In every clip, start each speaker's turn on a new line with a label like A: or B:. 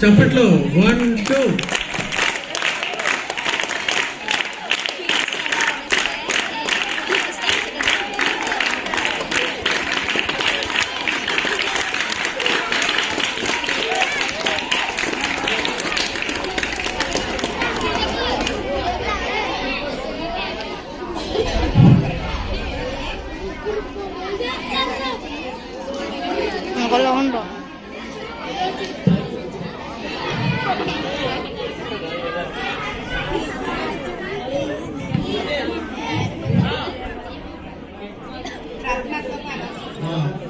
A: చప్పట్లో 1 2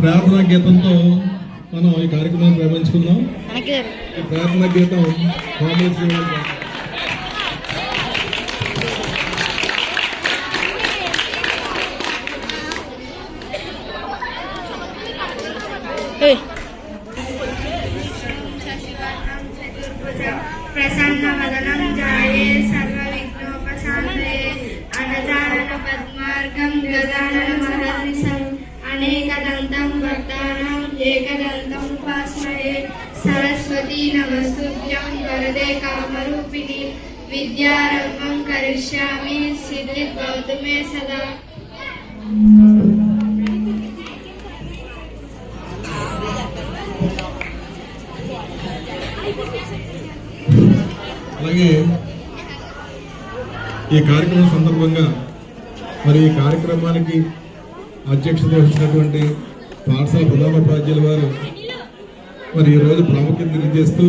A: ప్రార్థనా గీతంతో మనం ఈ కార్యక్రమాన్ని ప్రారంభించుకుందాం. ఈ ప్రార్థనా గీతం
B: ప్రసన్న వదనం జాయే సర్వ విఘ్నోపశాంతయే అనజానన పద్మార్గం గజానన మహర్నిశం అనేకదంతం భక్తానాం ఏకదంతం ఉపాస్మయే సరస్వతీ నమస్తుభ్యం వరదే కామరూపిణి విద్యారంభం కరిష్యామి సిద్ధిర్భవతు మే సదా.
A: అలాగే ఈ కార్యక్రమం సందర్భంగా మరి ఈ కార్యక్రమానికి అధ్యక్షత వహించినటువంటి పాఠశాల ప్రధానోపాధ్యాయుల వారు మరి ఈరోజు ప్రాముఖ్యత తెలియజేస్తూ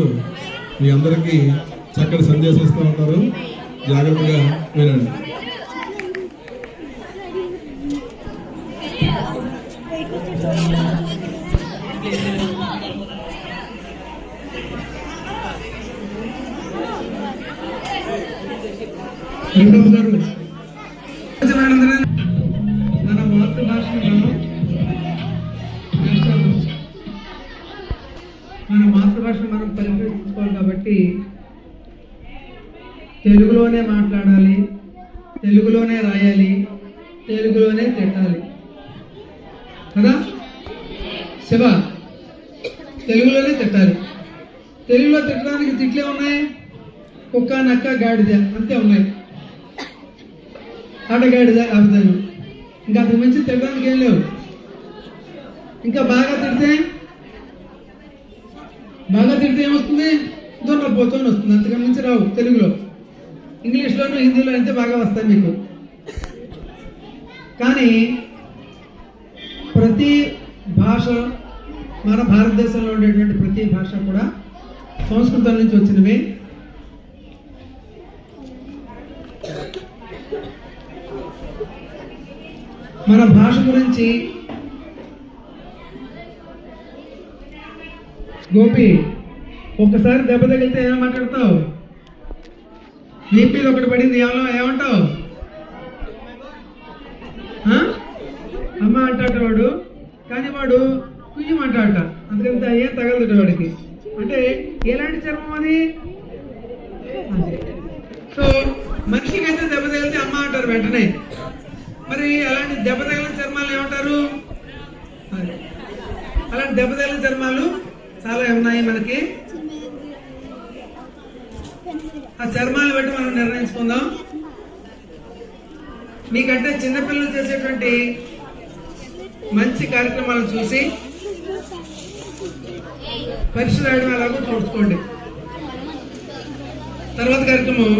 A: మీ అందరికీ చక్కటి సందేశం ఇస్తూ ఉంటారు. జాగ్రత్తగా వినండి.
C: మన మాతృభాషను మనం పరిరక్షించుకోవాలి కాబట్టి తెలుగులోనే మాట్లాడాలి, తెలుగులోనే రాయాలి, తెలుగులోనే తిట్టాలి కదా శివ. తెలుగులోనే తిట్టాలి. తెలుగులో తిట్టడానికి తిట్లే ఉన్నాయి, కుక్క నక్క గాడిద అంతే ఉన్నాయి. ఆటగాడిద ఆపుతాను, ఇంకా అంతకు మించి తిట్టడానికి ఏం లేవు. ఇంకా బాగా తిడితే ఏమొస్తుంది? దొన్నపోతూనే వస్తుంది, అంతకు మించి రావు. తెలుగులో, ఇంగ్లీష్లోనూ హిందీలో అయితే బాగా వస్తాయి మీకు. కానీ ప్రతి భాష, మన భారతదేశంలో ఉండేటువంటి ప్రతి భాష కూడా సంస్కృతం నుంచి వచ్చినవి. మన భాష గురించి గోపి ఒక్కసారి దెబ్బ తగిలితే ఏం మాట్లాడతావు? బీపీలో ఒకటి పడింది ఏమంటావు? అమ్మ అంటాట వాడు, కానీ వాడు కుయ్యమంటాట. అందుకంటే ఏం తగలదు వాడికి. అంటే ఎలాంటి చర్మం అది? సో మనిషికి అయితే దెబ్బ తగిలితే అమ్మ అంటారు వెంటనే. మరి అలాంటి దెబ్బ తగిలిన చర్మాలు ఏమంటారు? అలాంటి దెబ్బ తగిలిన చర్మాలు చాలా ఉన్నాయి మనకి. ఆ చర్మాలు బట్టి మనం నిర్ణయించుకుందాం. మీకంటే చిన్నపిల్లలు చేసేటువంటి మంచి కార్యక్రమాలను చూసి పరీక్ష రాయడం ఎలాగో చూసుకోండి. తర్వాత కార్యక్రమం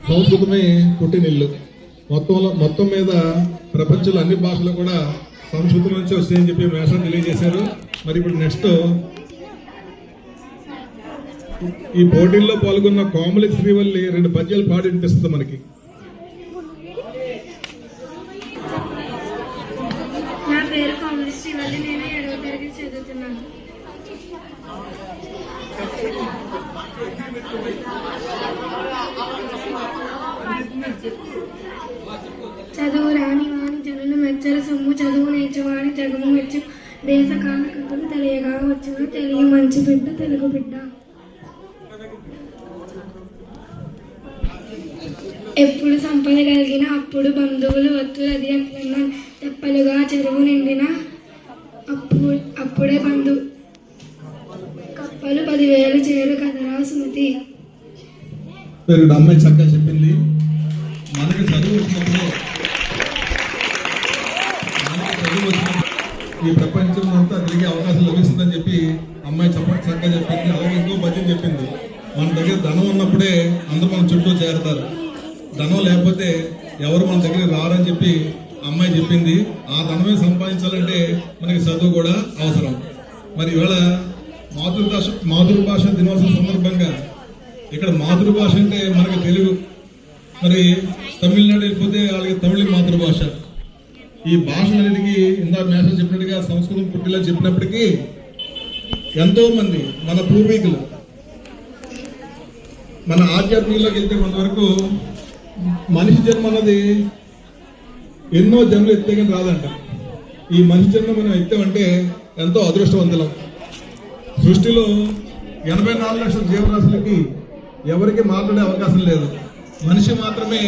A: సంస్కృతమే పుట్టినిల్లు. మొత్తం మీద ప్రపంచంలో అన్ని భాషలు కూడా సంస్కృతం నుంచి వస్తాయని చెప్పి మేషం తెలియజేశారు. మరి ఇప్పుడు నెక్స్ట్ ఈ పోటీల్లో పాల్గొన్న కోమలి శ్రీవల్లి 2 పద్యాలు పాడి వినిపిస్తుంది మనకి.
B: నా పేరు కోమలి శ్రీవల్లి, నేను 7వ తరగతి చదువుతున్నాను. చదువు రాని వాణి జనులు మెచ్చల సొమ్ము, చదువు నేర్చువాణి జగము మెచ్చు దేశ కానక పలుకులు తెలియగా వచ్చిన తెలియ మంచి బిడ్డ తెలుగు బిడ్డ. ఎప్పుడు సంపద కలిగిన అప్పుడు బంధువులు ఒత్తులది అట్లన్నా తెప్పలుగా చెరువు నిండిన అప్పుడే కప్పలు 10,000 చేరు కదరా సుమతి.
A: పేరు అమ్మాయి చక్కగా చెప్పింది. మనకి చదువు వచ్చినప్పుడు ఈ ప్రపంచం అంతా తిరిగే అవకాశం లభిస్తుందని చెప్పి అమ్మాయి చక్కగా చెప్పింది. అలాగే ఇంకో పద్యం చెప్పింది, మన దగ్గర ధనం ఉన్నప్పుడే అందరూ మన చుట్టూ చేరతారు, ధనం లేకపోతే ఎవరు మన దగ్గర రారని చెప్పి అమ్మాయి చెప్పింది. ఆ ధనమే సంపాదించాలంటే మనకి చదువు కూడా అవసరం. మరి ఇవాళ మాతృభాష దినోత్సవం సందర్భంగా ఇక్కడ మాతృభాష అంటే మనకి తెలుగు, మరి తమిళనాడు వెళ్ళిపోతే వాళ్ళకి తమిళ మాతృభాష. ఈ భాషలన్నిటికీ ఇందా మేషం చెప్పినట్టుగా సంస్కృతం పుట్టిలా చెప్పినప్పటికీ ఎంతో మంది మన పూర్వీకులు మన ఆధ్యాత్మికలోకి వెళ్తే కొంతవరకు మనిషి జన్మ అన్నది ఎన్నో జన్మలు ఎత్తే కానీ రాదంట. ఈ మనిషి జన్మ మనం ఎత్తామంటే ఎంతో అదృష్టవంతులం. సృష్టిలో 84 లక్షల జీవరాశులకి ఎవరికి మాట్లాడే అవకాశం లేదు, మనిషి మాత్రమే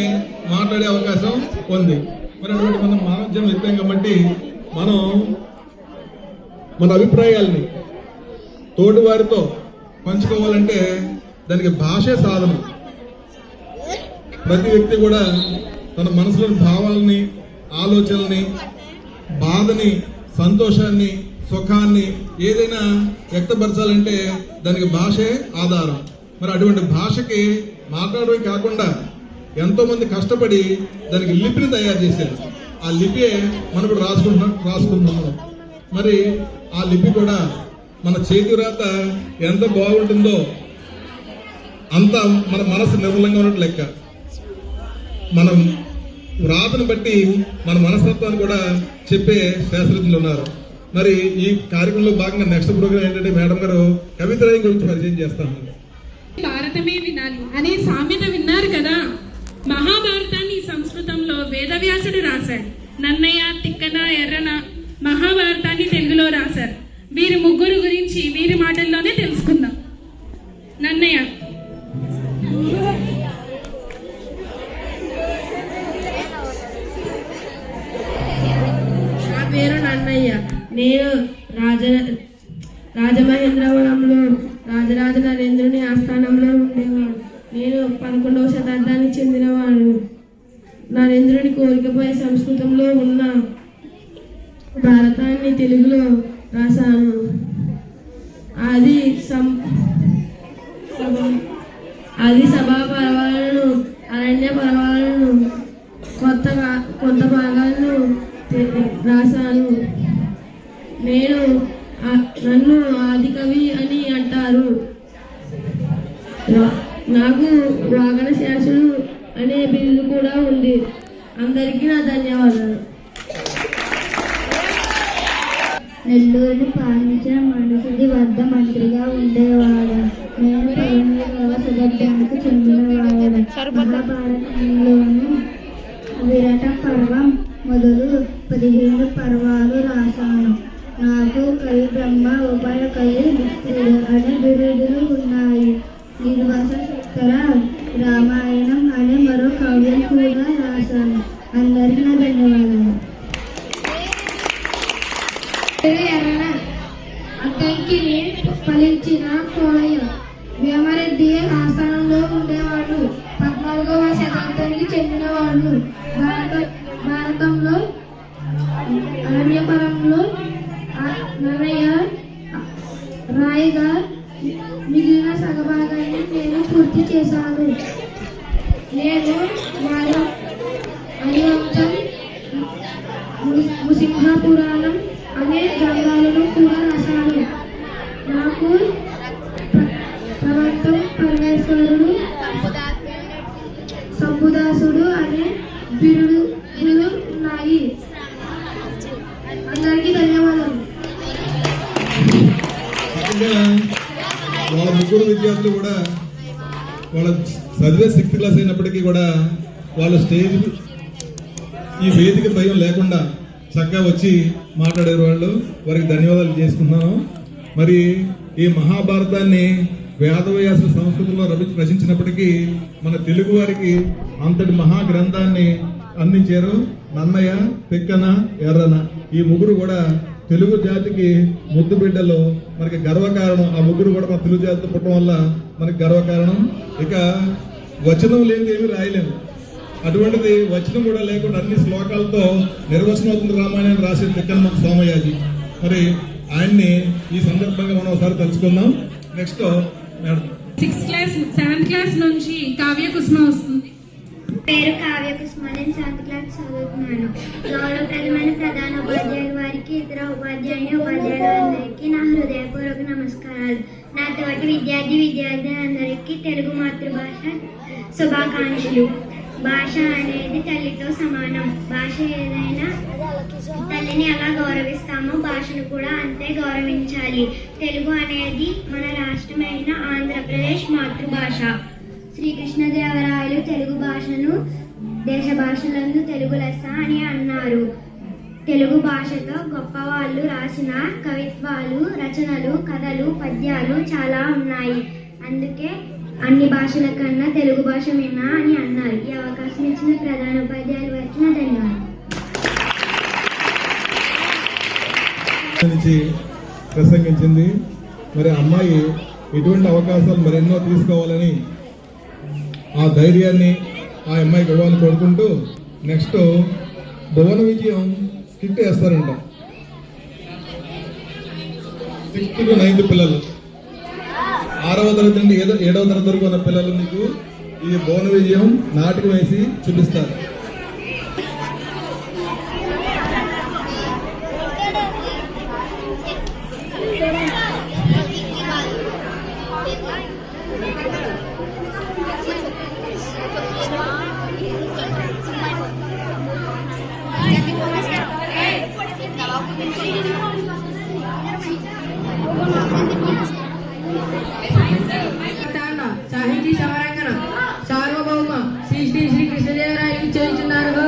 A: మాట్లాడే అవకాశం ఉంది. మరి అటువంటి మనం మానవ జన్మ ఎత్తాం కాబట్టి మనం మన అభిప్రాయాల్ని తోటి వారితో పంచుకోవాలంటే దానికి భాషే సాధనం. ప్రతి వ్యక్తి కూడా తన మనసులోని భావాలని, ఆలోచనల్ని, బాధని, సంతోషాన్ని, సుఖాన్ని ఏదైనా వ్యక్తపరచాలంటే దానికి భాషే ఆధారం. మరి అటువంటి భాషకి మాట్లాడమే కాకుండా ఎంతో మంది కష్టపడి దానికి లిపిని తయారు చేశారు. ఆ లిపి మనం ఇప్పుడు రాసుకుంటున్నాం. మరి ఆ లిపి కూడా మన చేతి వ్రాత ఎంత బాగుంటుందో అంత మన మనసు నిర్మలంగా ఉన్నట్టు లెక్క. మనం వ్రాతను బట్టి మన మనస్తత్వాన్ని కూడా చెప్పే శాస్త్రజ్ఞులు ఉన్నారు. మరి ఈ కార్యక్రమంలో భాగంగా నెక్స్ట్ ప్రోగ్రామ్ ఏంటంటే మేడం గారు కవిత్రయం గురించి పరిచయం చేస్తాను.
D: భారతమే వినాలి అనే సామెత విన్నారు కదా. మహాభారతాన్ని సంస్కృతంలో వేదవ్యాసుడు రాశాడు. నన్నయ్య, తిక్కన, ఎర్రన మహాభారతాన్ని తెలుగులో రాశారు. వీరి ముగ్గురు గురించి వీరి మాటల్లోనే తెలుసుకుందాం. నన్నయ్య.
B: నా పేరు నన్నయ్య. నేను రాజమహేంద్రవరంలో రాజరాజ నరేంద్రుని ఆస్థానంలో ఉండేవాడు. నేను 11వ శతాబ్దానికి చెందినవాడు. నరేంద్రుని కోరికపై సంస్కృతంలో ఉన్న భారతాన్ని తెలుగులో రాశాను. అది సభా పర్వాలను, అరణ్య పర్వాలను, కొత్త భాగాలను రాశాను. నన్ను ఆది కవి అని అంటారు. నాకు వాగన శాసుడు అనే బిల్లు కూడా ఉంది. అందరికీ నా ధన్యవాదాలు.
E: నెల్లూరును పాలించిన మనుషుడి వద్ద మంత్రిగా ఉండేవాడు. నేను 17వ శతాబ్దానికి చెందినవాడు. మహాభారతంలోను విరాట పర్వం మొదలు 15 పర్వాలు రాశాను. నాకు కవి బ్రహ్మ, ఉభయ కవి మిత్రుడు అనే బిరుదులు ఉన్నాయి. నిర్వాస శంకర రామాయణం అనే మరో కావ్యం కూడా రాశాను. అందరికీ నా ధన్యవాదాలు. అద్దంకిని ఫలించిన కోలయ్య వేమరెడ్డి ఆస్థానంలో ఉండేవాడు. 14వ శతాబ్దానికి చెందినవాడు. భారతంలో అరణ్యపరంలో నన్నయ్య రాయిగా మిగిలిన సగభాగాన్ని నేను పూర్తి చేశాను. నేను హరివంశం, ముసింహ పురాణం అనే గ్రంథాలను కూడా రాశాను. నాకు ప్రవర్తం పరమేశ్వరుడు, సంబుదాసుడు అనే బిరుదులు ఉన్నాయి. అందరికీ ధన్యవాదాలు.
A: వాళ్ళ ముగ్గురు విద్యార్థులు కూడా వాళ్ళ చదివే 6th క్లాస్ అయినప్పటికీ కూడా వాళ్ళ స్టేజ్ ఈ వేదిక భయం లేకుండా చక్కగా వచ్చి మాట్లాడారు వాళ్ళు. వారికి ధన్యవాదాలు చేసుకున్నాను. మరి ఈ మహాభారతాన్ని వేదవ్యాస సంస్కృతంలో రచించినప్పటికీ మన తెలుగు వారికి అంతటి మహాగ్రంథాన్ని అందించారు నన్నయ్య, తిక్కన, ఎర్రన. ఈ ముగ్గురు కూడా తెలుగు జాతికి ముద్దు బిడ్డలు, మనకి గర్వకారణం. ఆ ముగ్గురు కూడా మన తెలుగు జాతితో పుట్టడం వల్ల మనకి గర్వకారణం. ఇక వచనం లేనిది ఏమీ రాయలేము. అటువంటిది వచనం కూడా లేకుండా అన్ని శ్లోకాలతో నిర్వచనోత్తర రామాయణాన్ని రాసిన తిక్కన సోమయాజి. మరి ఆయన్ని ఈ సందర్భంగా మనం ఒకసారి తలుచుకుందాం. Next
D: 6th class 7th class నుంచి కావ్య కుసుమ వస్తుంది.
E: పేరు కావ్య కుసుమ. నేను 7th క్లాస్ చదువుతున్నాను. గౌరవప్రదమైన ప్రధాన ఉపాధ్యాయుల వారికి, ఇతర ఉపాధ్యాయులందరికీ నా హృదయపూర్వక నమస్కారాలు. నా తోటి విద్యార్థులందరికీ తెలుగు మాతృభాష శుభాకాంక్షలు. భాష అనేది తల్లితో సమానం. భాష ఏదైనా తల్లిని ఎలా గౌరవిస్తామో భాషను కూడా అంతే గౌరవించాలి. తెలుగు అనేది మన రాష్ట్రమైన ఆంధ్రప్రదేశ్ మాతృభాష. శ్రీకృష్ణదేవరాయలు తెలుగు భాషను దేశ భాషలందు తెలుగు లెస్స అని అన్నారు. తెలుగు భాషతో గొప్పవాళ్ళు రాసిన కవిత్వాలు, రచనలు, కథలు, పద్యాలు చాలా ఉన్నాయి. అందుకే అన్ని భాషల కన్నా తెలుగు భాష మిన్న అని అన్నారు. ఈ అవకాశం ఇచ్చిన ప్రధాన ఉపాధ్యాయుల వారికి నా ధన్యవాదాలు.
A: ప్రసంగించింది. మరి అమ్మాయి ఇటువంటి అవకాశాలు మరెన్నో తీసుకోవాలని ఆ ధైర్యాన్ని ఆ అమ్మాయికి ఇవ్వాలని కోరుకుంటూ నెక్స్ట్ భువన విజయం స్కిట్ వేస్తారంట. 6th to 9th పిల్లలు, 6వ తరగతి నుండి 7వ తరగతి వరకు ఉన్న పిల్లలు మీకు ఈ భువన విజయం నాటకం వేసి చూపిస్తారు.
F: సాహితీ సమరంగన సార్వభౌమ శ్రీ శ్రీ శ్రీ కృష్ణదేవరాయలు చేయించున్నారు.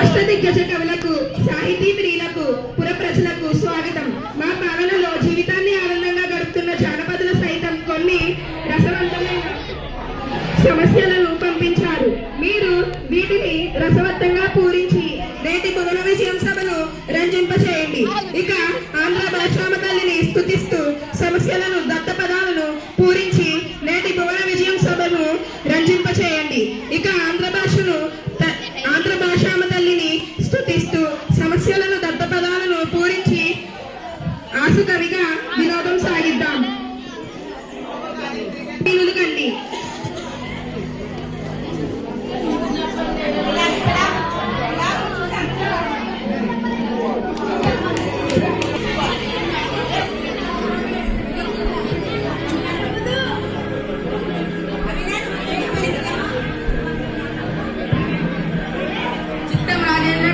F: అష్టదిగ్గజ కవులకు, సాహితీ ప్రియులకు, పుర ప్రజలకు స్వాగతం. మా పాలనలో జీవితాన్ని ఆనందంగా గడుపుతున్న జానపదుల సైతం కొన్ని రసవంతమైన సమస్యలను పంపించారు. మీరు వీటిని రసవత్తంగా పూరించి నేటి భువన విజయం సభను రంజింపచేయండి. ఇక ఆంధ్ర భాషామ తల్లిని స్తుతిస్తూ సమస్యలను, దత్తపదాలను పూరించి నేటి భువన విజయం సభను రంజింపచేయండి. ఇక ఆంధ్ర భాషామ తల్లిని స్తుతిస్తూ సమస్యలను, దత్తపదాలను పూరించి ఆసు కవిగా వినోదం సాగిద్దాం. కండి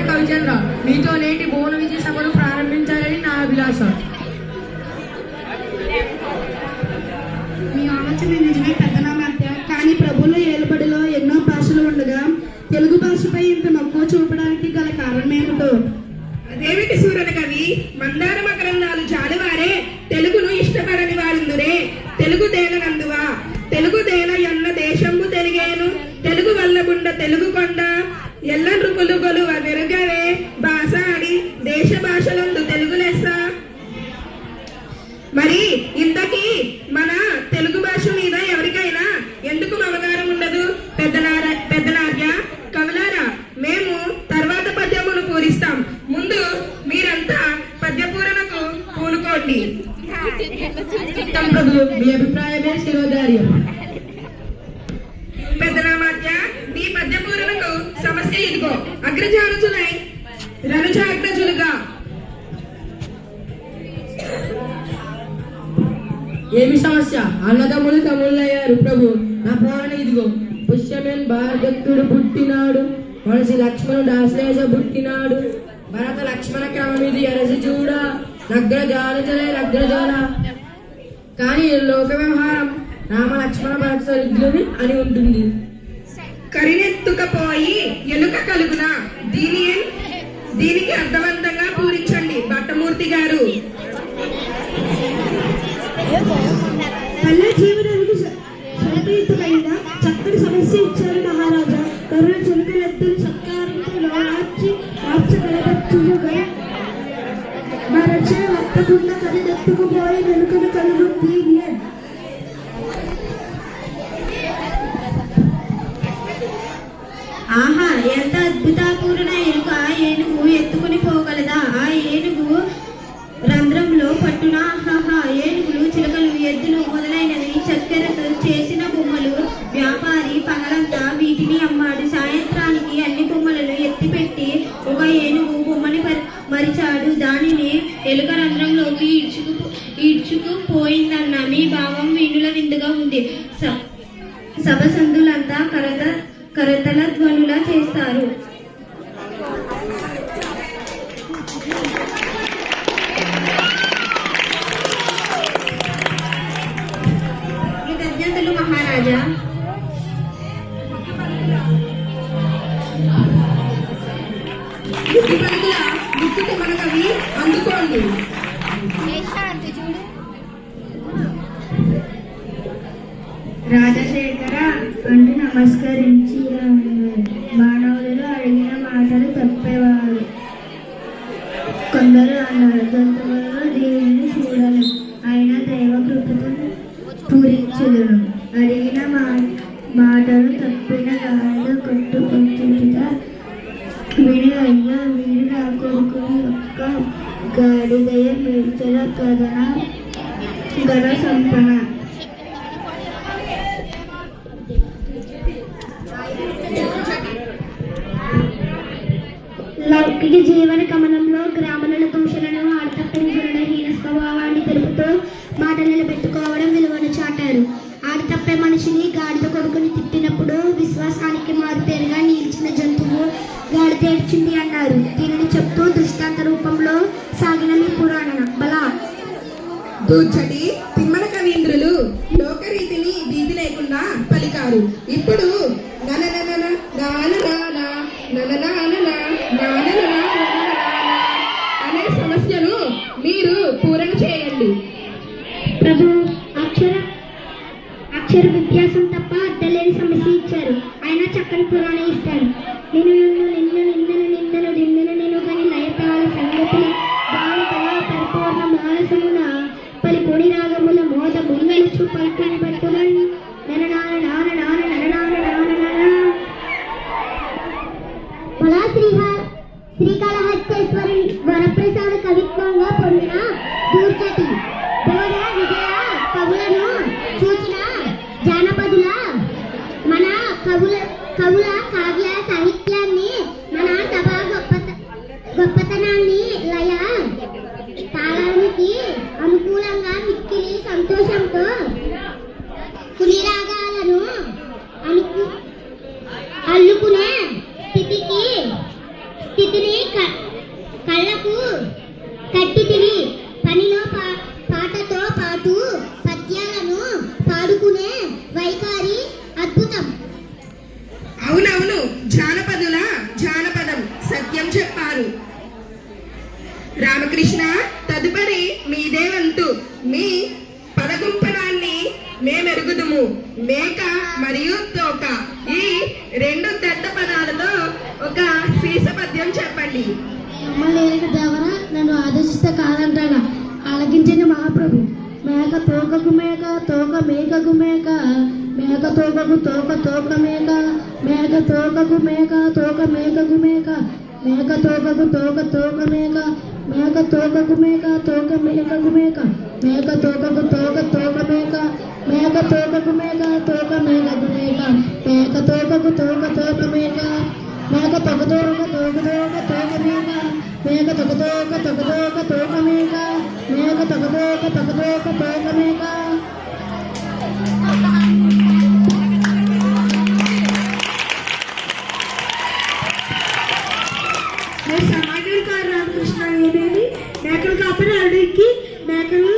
F: కవిచంద్ర, మీతో నేటి భువన విజయ సభను ప్రారంభించాలని నా అభిలాష.
G: మీ ఆలోచన నిజమే పెద్దనామత్య. కానీ ప్రభుల ఏలుబడిలో ఎన్నో భాషలు ఉండగా తెలుగు భాషపై ఇంత మక్కువ చూపడానికి గల కారణమేమిటో?
F: అదేమిటి సూరన కవి, మందార మకరందాలు చాలువారే తెలుగును ఇష్టపడని వారుందురే. తెలుగు దేనందువా తెలుగు దేన ఎన్న దేశంబు తెలుగేను. తెలుగు వల్లబుండ తెలుగు కొండ ఎల్ల నృపులు గొలువ వెరుగవే. భాష ఆడి దేశ భాషలందు తెలుగు లెస్స. మరి ఇంతకీ మన తెలుగు భాష మీద ఎవరికైనా ఎందుకు మమకారం ఉండదు? పెద్దనార్య, కవులారా, మేము తర్వాత పద్యమును పూరిస్తాం. ముందు మీరంతా పద్యపూరణకు పూనుకోండి.
G: మీ అభిప్రాయమే శిరోధార్యం.
F: పెద్దనామాత్య, మీ పద్యపూరణకు సమస్య ఇదిగో. అగ్రజానుజులై రనుజాగ్రజులుగా.
G: ఏమి సమస్య? అన్నదమ్ములు తమ్ముళ్ళయ్యారు ప్రభు. నా పోరణ ఇదిగో. పుష్యమేన్ భారదత్తుడు పుట్టినాడు, మనసి లక్ష్మణుడు ఆశ్లేష పుట్టినాడు. భరత లక్ష్మణ క్రమమిది అరసి చూడ, నగ్రజానుజలే నగ్రజాల. కానీ లోక వ్యవహారం రామ లక్ష్మణ భరత శత్రుఘ్నులు అని ఉంటుంది.
F: కరినెత్తుకపోయి ఎలుక కలుగున దీనికి అర్థవంతంగా పూరించండి భట్టమూర్తి గారు.
B: పల్లె జీవనానికి సలకరింపైన చక్కటి సమస్య ఇచ్చారు మహారాజా. కరుణ చిలుకలెద్దులు సత్కారంతో మార్చగలగచ్చుగా మరచే వత్తకుండా కరినెత్తుకుపోయి వెనుకను కలుగుంది.
E: ఆహా, ఎంత అద్భుతపూర్ణ ఎలుక! ఏనుగు ఎత్తుకుని పోగలదా? ఆ ఏనుగు రంధ్రంలో పట్టున ఏనుగులు, చిలకలు, ఎద్దులు మొదలైనవి చక్కెరతో చేసిన బొమ్మలు. వ్యాపారి పగలంతా వీటిని అమ్మాడు. సాయంత్రానికి అన్ని బొమ్మలను ఎత్తిపెట్టి ఒక ఏనుగు బొమ్మని మరిచాడు. దానిని ఎలుక రంధ్రంలోకి ఈడ్చుకుపోయిందన్న మీ భావం వీణుల విందుగా ఉంది. సభసందులంతా కరతల ధ్వనులా చేస్తారు. కృతజ్ఞతలు మహారాజా.
F: గుర్తుకు మనకవి అందుకోండి.
E: రాజశేఖర అంటూ నమస్కరించి మానవులు అడిగిన మాటలు తప్పేవారు. కొందరు అన్నారు, జంతువులలో దేవుని చూడలేం, ఆయన దైవ కృపతో పూరించుదును. అడిగిన మాటలు తప్పిన గాలిలో కొట్టుకొచ్చుట విని అయ్యా వీడు నా కొడుకుని యొక్క గాడిదయ మిర్చల కథన గణ సంపన. లౌకిక జీవన గమనంలో గ్రామాల దూషణను, ఆడతప్పించుల హీన స్వభావాన్ని తెలుపుతూ మాట నిలబెట్టుకోవడం విలువను చాటారు. ఆడతప్పే మనిషిని గాడిద కొడుకుని తిట్టినప్పుడు విశ్వాసానికి మారుపేరుగా నిలిచిన జంతువు గాడిద ఏడ్చింది అన్నారు. దీనిని చెప్తూ దృష్టాంత రూపంలో సాగిన మీ పురాణ బలా
F: దూర్చటి తిమ్మన కవీంద్రులు లోకరీతిని భీతి లేకుండా పలికారు. ఇప్పుడు అనే సమస్యను మీరు పూరణ చేయండి.
E: ప్రభు, అక్షర వ్యత్యాసం తప్ప అడ్డలేని సమస్య ఇచ్చారు. ఆయన చక్కని పురాణ ఇస్తాడు. నిన్ను కానీ లయతాల సంగతి బాలికల పరిపూర్ణ మానసమున పలికొడి రాగముల మోద ముంగలుచు పలుకుని పట్టులని శ్రీకాళహస్తేశ్వరి వరప్రసాద కవిత్వంగా పొందిన దూర్చటి బోధ విజయ కవులను చూచిన జానపదుల మన కవుల కావ్య సాహిత్యాన్ని, మన సభా గొప్పతనాన్ని, లయ తాళానికి అనుకూలంగా మిక్కిలి సంతోషంతో కులిరాగాలను అల్లుకునే స్థితిని కళ్ళకు కట్టి తిని పనిలో పాటతో పాటు పద్యాలను పాడుకునే వైఖరి అద్భుతం.
F: అవునవును, జానపదం సత్యం చెప్పారు. రామకృష్ణ, తదుపరి మీదే వంతు. మీ పదగుంపనాన్ని మేమెరుగుదుము. మేక మరియు తోక, ఈ రెండు దట్ట పదాలతో ఒక శీర్ష పద్యం చెప్పండి.
E: దేవర నన్ను ఆదేశిస్తే కాదంటానా? ఆలకించండి మహాప్రభు. మేక తోకకు మేక, తోక మేకకు మేక, మేక తోకకు తోక, తోక మేక, మేక తోకకు మేక, తోక మేకకు మేక, మేక తోకకు తోక, తోక మేక, మేక తోకకు మేక, తోక మేకకు మేక, మేక తోకకు తోక, తోక మేక, మేక తోకకు మేక, తోక మేకకు మేక, మేక తోకకు తోక, తోక మేక, మేక తోక తోక, తోక తోక, తోక మేక, మేక తోక తోక, తోక తోక, తోక మేక, మేక తోక తోక, తోక తోక, తోక మేక.
B: సమాజానికి రామకృష్ణ ఏమేమి మేకలు కాపని అడిగి మేకలు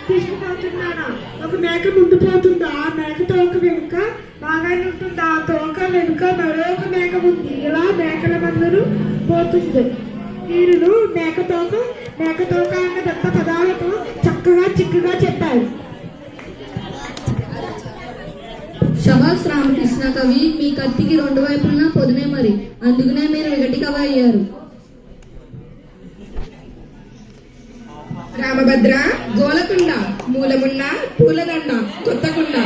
B: తీసుకుపోతున్నాను. ఒక మేక ముందు పోతుంది, ఆ మేక తోక వెనుక బాగానే ఉంటుంది, ఆ తోక వెనుక మరొక మేక ఉంది. ఇలా మేకల మందరు పోతుంది. వీరులు మేకతోక అన్న దత్త పదాలతో చక్కగా చిక్కగా చెప్పారు.
G: శభాష్ రామకృష్ణ కవి, మీ కత్తికి రెండు వైపులా పొదునే మరి, అందుకనే మీరు విగటి కవి అయ్యారు.
F: రామభద్ర, గోలకుండ, మూలమున్న, పూలదండ, కొత్తకుండ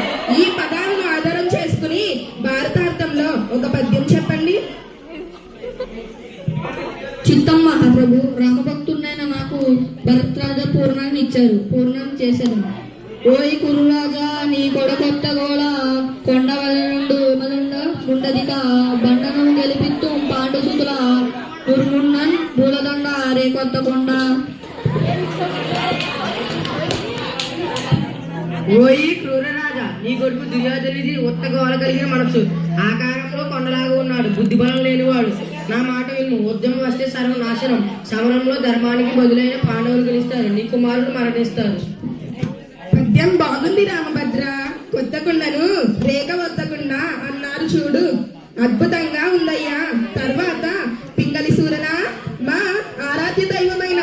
F: ఈ పదాలను ఆధారం చేసుకుని భారతార్థంలో ఒక పద్యం చెప్పండి.
G: చిత్తం మహాప్రభు, రామభక్తుడైన నాకు భరద్రాజ పూర్ణాన్ని ఇచ్చారు, పూర్ణం చేశాను. ఓయి కురురాజా, నీ కొడకొత్త గోళ కొండవలనుండు విమలుండ ముండదిక బండను గెలిపిత్తు పాండుసుతుల నురుమున్నన్ పూలదండ రే కొత్త కొండ.
F: ఓయి క్రూరరాజా, నీ కొడుకు దుర్యోధనుడిది ఉత్త గోల కలిగిన మనసు, ఆకారంలో కొండలాగా ఉన్నాడు, బుద్ధి బలం లేనివాడు. నా మాట విను, ఉద్యమం వస్తే సర్వనాశనం, సమరంలో ధర్మానికి బదులైన పాండవులు గెలుస్తారు, నీ కుమారుడు మరణిస్తారు. పద్యం బాగుంది రామభద్ర. కొత్తకుండను రేఖ వద్దకుండ అన్నారు చూడు, అద్భుతంగా ఉందయ్యా. తర్వాత పింగళి సూరన, మా ఆరాధ్య దైవమైన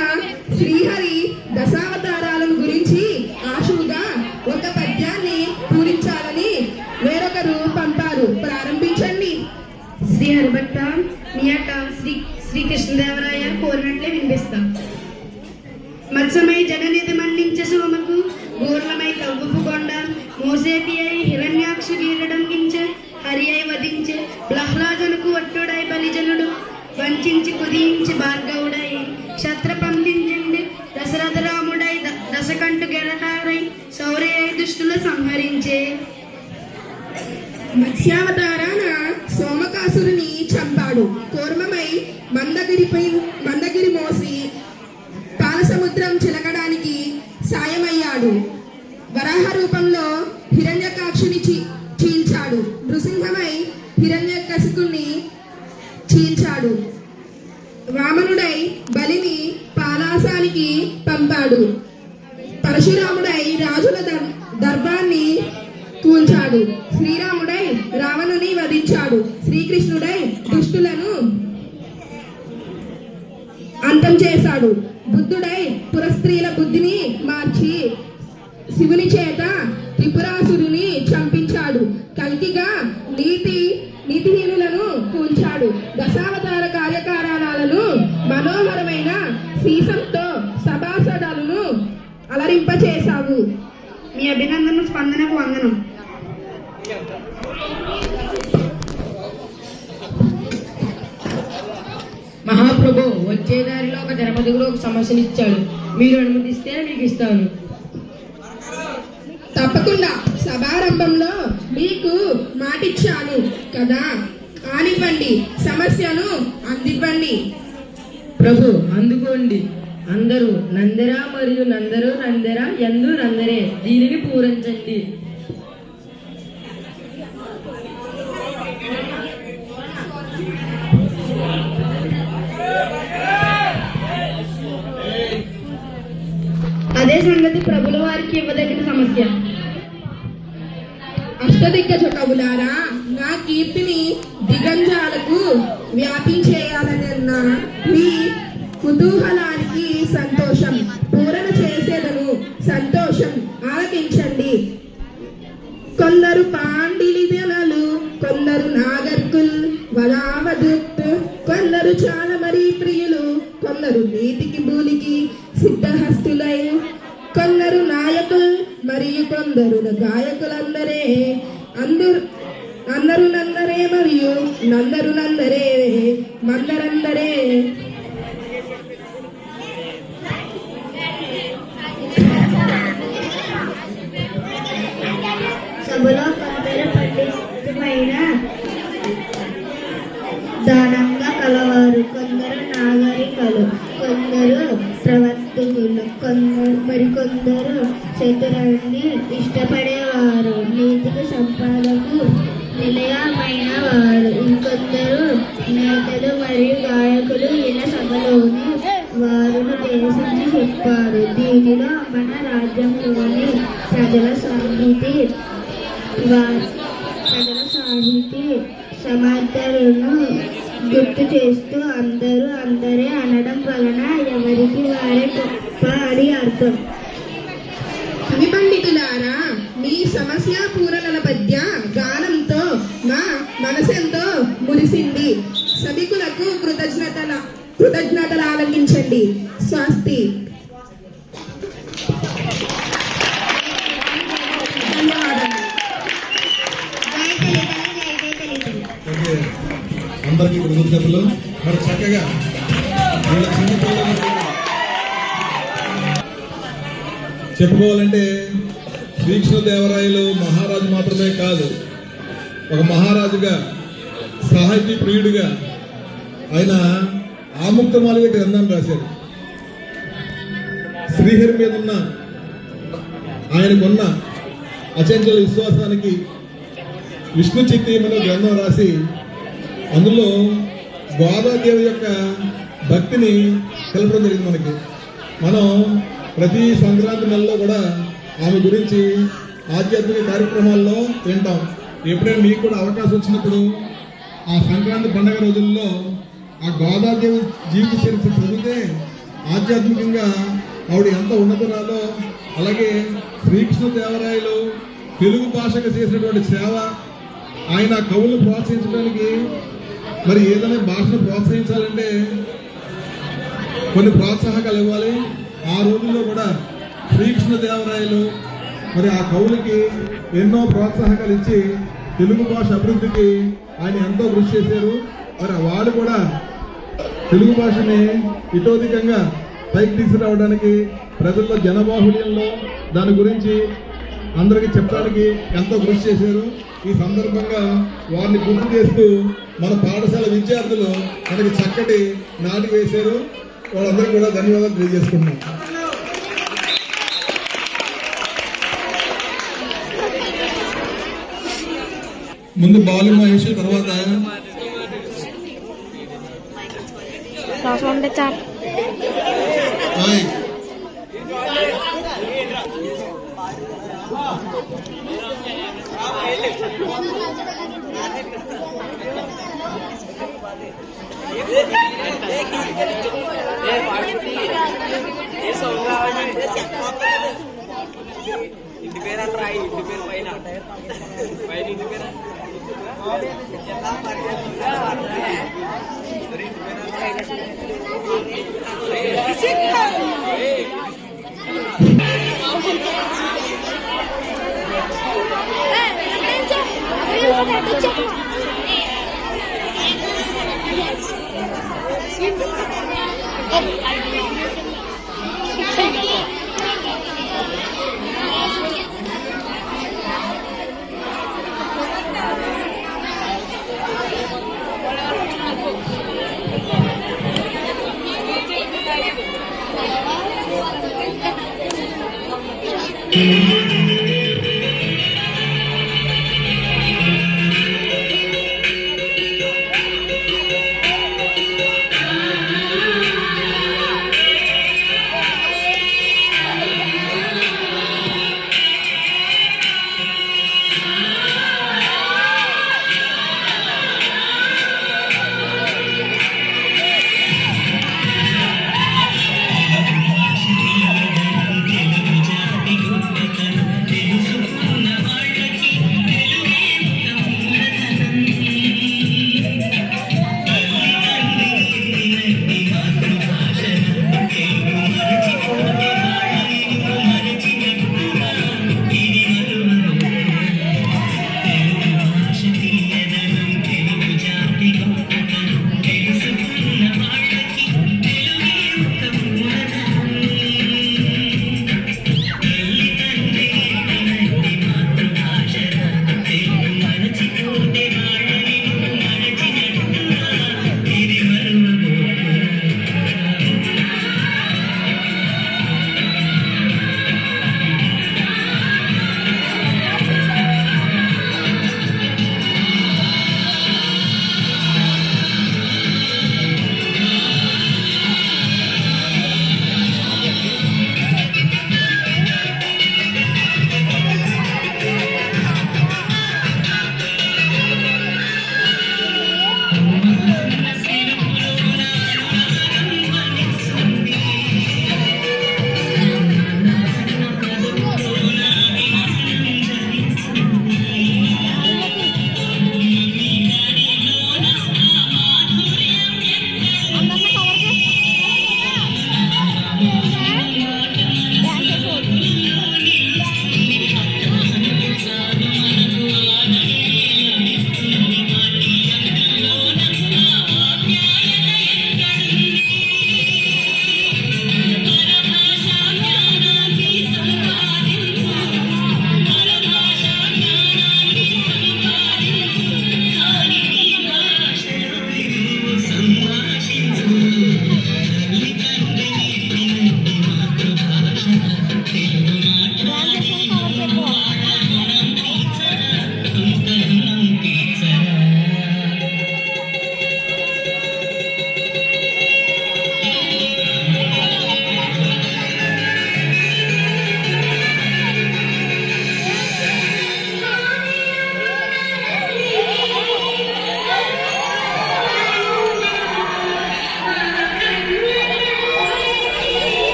F: శ్రీహరి దశావతారాలను గురించి ఆశువుగా ఒక పద్యాన్ని పూరించాలని వేరొకరు పంపారు. ప్రారంభించండి.
B: శ్రీ హరిభట్ట, మీ యొక్క శ్రీకృష్ణదేవరాయ కోరినట్లే వినిపిస్తాం. మత్స్యమై జగనిధి మన్నించే సోమకు గోర్లమై కవ్వపు కొండ మోసేటి అయి హిరణ్యాక్షి వీరడం గించే హరి అయి వధించే ప్రహ్లాదనుకు ఒట్టుడై బలిజనుడు వంచించి కుదించి భార్గవుడై క్షత్ర పంపించిండి దశరథ రాముడై దశకంటు గెలటారై శౌర్య దుష్టులు సంహరించే.
F: మత్స్యావతారాన సోమకాసురుని చంపాడు. కూర్మమై మందగిరి మోసి పాలసముద్రం చిలకడానికి సాయమయ్యాడు. వరాహ రూపంలో హిరణ్యకాక్షుని చీల్చాడు. నృసింహమై హిరణ్యకశికుణ్ణి చీల్చాడు. వామనుడై బలిని పాలాసానికి పంపాడు. పరశురాముడై రాజుల దర్బాన్ని కూల్చాడు. శ్రీరాముడై రావణుని వధించాడు. శ్రీకృష్ణుడై దుష్టులను అంతం చేశాడు. బుద్ధుడై పురస్త్రీల బుద్ధిని మార్చి శివుని చేత త్రిపురాసురుని చంపించాడు. కల్కిగా నీతిహీనులను కూల్చాడు. దశావతార కార్యకారణాలను మనోహరమైన సీసంతో సభాసదాలను అలరింపచేశావు.
B: మీ అభినందన స్పందనకు వందనం.
G: మహాప్రభు, వచ్చే దారిలో ఒక జనపదుగురు ఒక సమస్యను ఇచ్చాడు, మీరు అనుమతిస్తే మీకు ఇస్తాను.
F: తప్పకుండా. సభారంభంలో మీకు మాటిచ్చాను కదా, కానివ్వండి, సమస్యను అందివ్వండి.
G: ప్రభు, అందుకోండి. అందరూ నందరా మరియు నందరు నందరా ఎందు నందరే, దీనిని పూరించండి.
B: అదే సంగతి ప్రభుల వారికి ఇవ్వదగిన సమస్య.
F: అష్టదిగ్గజ కవులారా, నా కీర్తిని దిగంజాలకు వ్యాపించేయాలన్న మీ కుతూహలానికి సంతోషం. పూరణ చేసేదను సంతోషం. ఆలకించండి. కొందరు పాండిలిదనలు, కొందరు నాగర్కుల్ వలావదుత్, కొందరు చాలా మరీ ప్రియులు, కొందరు నీతికి భూలికి సిద్ధహస్తులై, కొందరు నాయకులు మరియు కొందరు గాయకులందరే, అందరు నందరే మరియు నందరు నందరే మందరందరే.
E: సభలో కొందరు పండితులైన దానంగా కలవారు, కొందరు నాగరికలు, కొందరు ప్రవర్తకులు, మరికొందరు చతురాన్ని ఇష్టపడేవారు, నీతికి సంపాదకు నిలయమైన వారు, ఇంకొందరు నేతలు మరియు గాయకులు. ఇలా సభలోని వారు ఉద్దేశించి చెప్పారు. దీనిలో మన రాజ్యంలోని ప్రజల సాహితీ సమర్థలను గుర్తు చేస్తూ అందరూ అందరే అనడం వలన ఎవరికి వారే గొప్ప అని అర్థం.
F: కవి పండితులారా, మీ సమస్య పూరణల పద్య గానంతో మా మనసెంతో మురిసింది. సభికులకు కృతజ్ఞతలు ఆలందించండి. స్వస్తి. ధన్యవాదాలు.
A: ఓకే, అందరికీ కృతజ్ఞతలు. మరి చక్కగా వీళ్ళ చిన్న పిల్లలకు చెప్పుకోవాలంటే శ్రీకృష్ణదేవరాయలు మహారాజు మాత్రమే కాదు, ఒక మహారాజుగా సాహితీ ప్రియుడిగా ఆయన ఆముక్తమాలిక గ్రంథాన్ని రాశారు. శ్రీహరి మీద ఉన్న ఆయనకున్న అచంచల విశ్వాసానికి విష్ణు చిత్తీయమని గ్రంథం రాసి అందులో గోదాదేవి యొక్క భక్తిని తెలపడం జరిగింది. మనం ప్రతి సంక్రాంతి నెలలో కూడా ఆమె గురించి ఆధ్యాత్మిక కార్యక్రమాల్లో వింటాం. ఎప్పుడైనా మీకు కూడా అవకాశం వచ్చినప్పుడు ఆ సంక్రాంతి పండుగ రోజుల్లో ఆ గోదాదేవి జీవిత చరిత్ర చదివితే ఆధ్యాత్మికంగా ఆవిడ ఎంత ఉన్నతరాలో, అలాగే శ్రీకృష్ణదేవరాయలు తెలుగు భాషకు చేసినటువంటి సేవ, ఆయన కవులను ప్రోత్సహించడానికి, మరి ఏదైనా భాషను ప్రోత్సహించాలంటే కొన్ని ప్రోత్సాహకాలు ఇవ్వాలి. ఆ రోజుల్లో కూడా శ్రీకృష్ణదేవరాయలు మరి ఆ కవులకి ఎన్నో ప్రోత్సాహకాలు ఇచ్చి తెలుగు భాష అభివృద్ధికి ఆయన ఎంతో కృషి చేశారు. మరి వాళ్ళు కూడా తెలుగు భాషని ఇతోధికంగా పైకి తీసుకురావడానికి, ప్రజల్లో జనబాహుళ్యంలో దాని గురించి అందరికీ చెప్పడానికి ఎంతో కృషి చేశారు. ఈ సందర్భంగా వారిని గుర్తు చేస్తూ మన పాఠశాల విద్యార్థులు మనకి చక్కటి నాటి వేశారు. వాళ్ళందరికీ కూడా ధన్యవాదాలు తెలియజేసుకుంటున్నాం. ముందు బాలు మహేష్, తర్వాత హాయ్.
H: ఇంటి పేరు అంటే రాయి, ఇంటి పేరు పైన పైన ఇంటి పేరు
I: Thank you.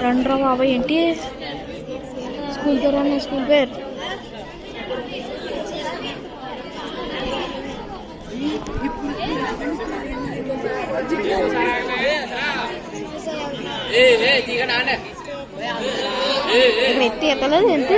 E: రండ్రా బాబాయ్ ఏంటి స్కూల్ పేరు అన్న స్కూల్ పేరు ఇక్కడ ఎత్తి ఎత్తలేదు ఎంత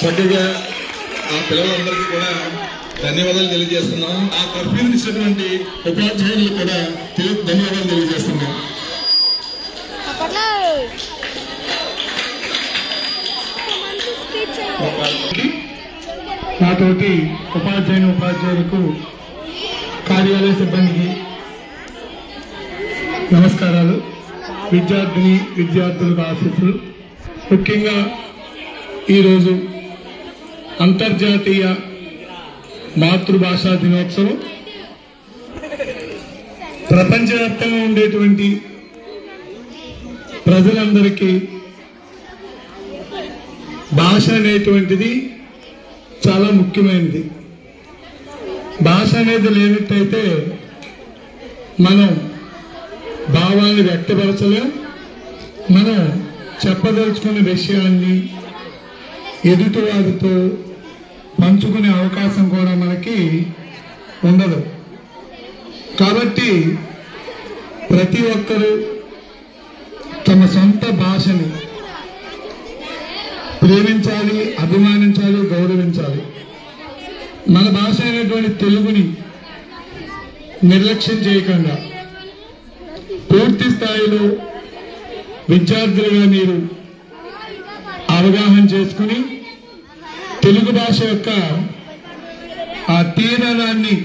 A: చక్కగా ఆ పిల్లలందరికీ కూడా ధన్యవాదాలు తెలియజేస్తున్నాం. ఆ కర్ఫ్యూని ఇచ్చినటువంటి ఉపాధ్యాయులకు కూడా ధన్యవాదాలు తెలియజేస్తున్నాం.
I: నాతోటి ఉపాధ్యాయులకు కార్యాలయ సిబ్బందికి నమస్కారాలు. విద్యార్థులకు ఆశీస్సులు. ముఖ్యంగా ఈరోజు అంతర్జాతీయ మాతృభాషా దినోత్సవం. ప్రపంచవ్యాప్తంగా ఉండేటువంటి ప్రజలందరికీ భాష అనేటువంటిది చాలా ముఖ్యమైనది. భాష అనేది లేనట్టయితే మనం భావాన్ని వ్యక్తపరచలేం. మనం చెప్పదలుచుకున్న విషయాన్ని ఎదుటివారితో పంచుకునే అవకాశం కూడా మనకి ఉండదు. కాబట్టి ప్రతి ఒక్కరూ తమ సొంత భాషని ప్రేమించాలి, అభిమానించాలి, గౌరవించాలి. మన భాష అయినటువంటి తెలుగుని నిర్లక్ష్యం చేయకుండా పూర్తి స్థాయిలో విద్యార్థులుగా మీరు అవగాహన చేసుకుని తెలుగు భాష యొక్క ఆ తీరాన్ని